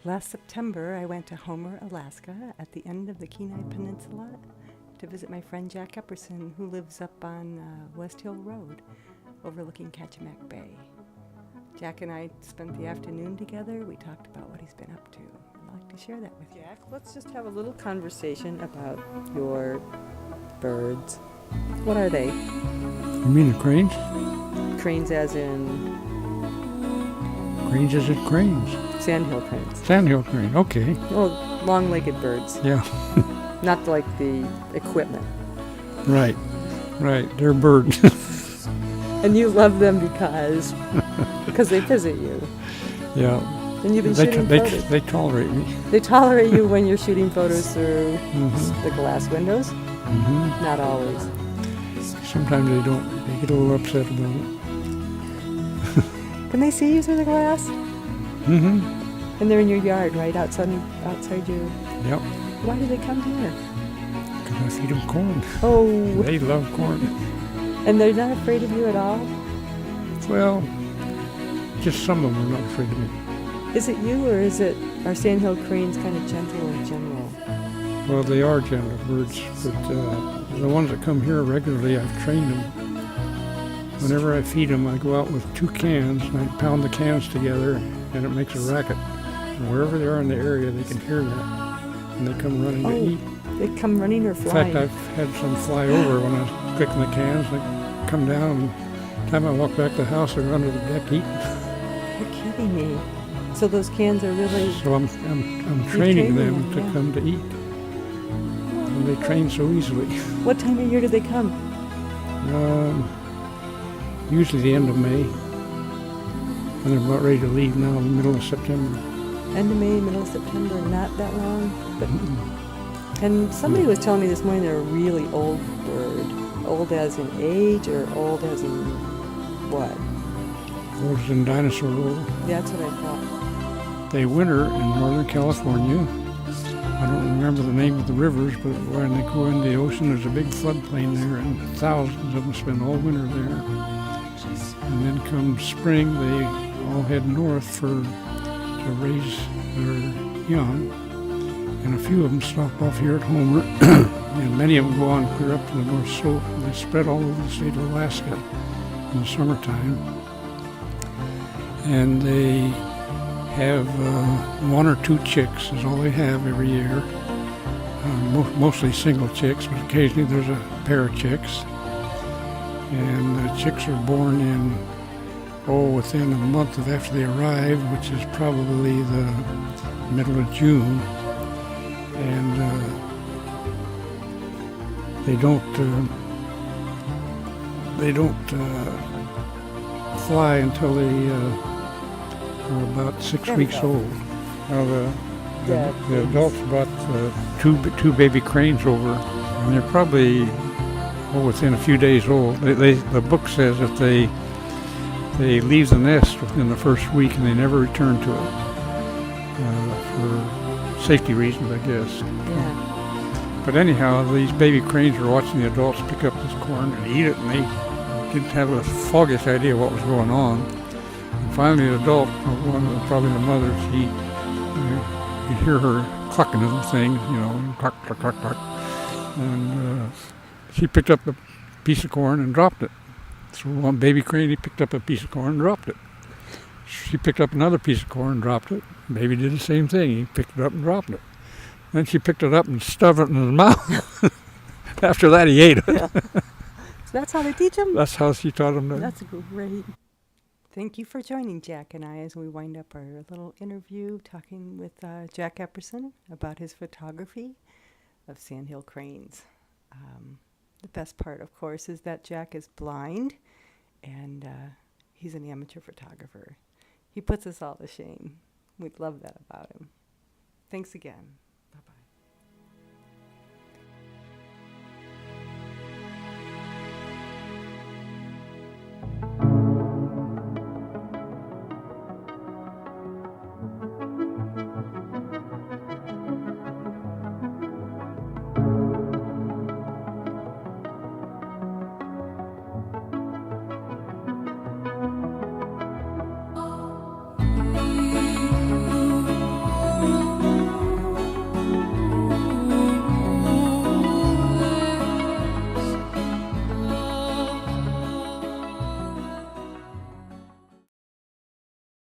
Last September, I went to Homer, Alaska, at the end of the Kenai Peninsula to visit my friend Jack Epperson, who lives up on West Hill Road, overlooking Kachemak Bay. Jack and I spent the afternoon together. We talked about what he's been up to. I'd like to share that with you. Jack, let's just have a little conversation about your birds. What are they? You mean the cranes? Cranes as in Cranes is it cranes? sandhill cranes. Sandhill crane, okay. Oh, long-legged birds. Yeah, Not like the equipment. right. They're birds. And you love them because they visit you. Yeah. And you've been shooting photos. They tolerate me. They tolerate you when you're shooting photos through Mm-hmm. the glass windows? Mm-hmm. Not always. Sometimes they don't. They get a little upset about it. Can they see you through the glass? Mm-hmm. And they're in your yard, right? Outside your... Yep. Why do they come here? Because I feed them corn. Oh, They love corn. and they're not afraid of you at all? Well, just some of them are not afraid of me. Is it you, or are sandhill cranes kind of gentle in general? Well, they are gentle birds, but the ones that come here regularly, I've trained them. Whenever I feed them, I go out with 2 cans and I pound the cans together, and it makes a racket. And wherever they are in the area, they can hear that, and they come running to eat. They come running or In flying? fact, I've had some fly over when I was clicking the cans. They come down, and by the time I walk back to the house, they're under the deck eating. You're kidding me. So those cans are really... So I'm training training them to them, yeah. come to eat. And they train so easily. What time of year do they come? Usually the end of May. And they're about ready to leave now in the middle of September. End of May, middle of September, not that long. But, Mm-mm. and somebody was telling me this morning they're a really old bird. Old as in age, or old as in what? Older than dinosaur old. That's what I thought. They winter in Northern California. I don't remember the name of the rivers, but when they go in the ocean, there's a big floodplain there, and thousands of them spend all winter there. And then come spring, they all head north to raise their young. And a few of them stop off here at Homer, and many of them go on clear up to the North Slope. And they spread all over the state of Alaska in the summertime. And they have 1 or 2 chicks is all they have every year. Mostly single chicks, but occasionally there's a pair of chicks. And the chicks are born within a month after they arrive, which is probably the middle of June. And they don't fly until they are about 6 weeks old. Now the adults brought two baby cranes over, and they're probably within a few days old. The book says that they leave the nest within the first week and they never return to it for safety reasons, I guess. Yeah. But anyhow, these baby cranes were watching the adults pick up this corn and eat it, and they didn't have the foggiest idea what was going on. And finally, the adult, probably the mother, you could hear her clucking at the thing, cluck, cluck, cluck, cluck. And she picked up a piece of corn and dropped it. So one baby crane, he picked up a piece of corn and dropped it. She picked up another piece of corn and dropped it. Baby did the same thing. He picked it up and dropped it. Then she picked it up and stuffed it in his mouth. After that, he ate it. Yeah. So that's how they teach them? That's how she taught him to. That's great. Thank you for joining Jack and I as we wind up our little interview talking with Jack Epperson about his photography of sandhill cranes. The best part, of course, is that Jack is blind, and he's an amateur photographer. He puts us all to shame. We love that about him. Thanks again.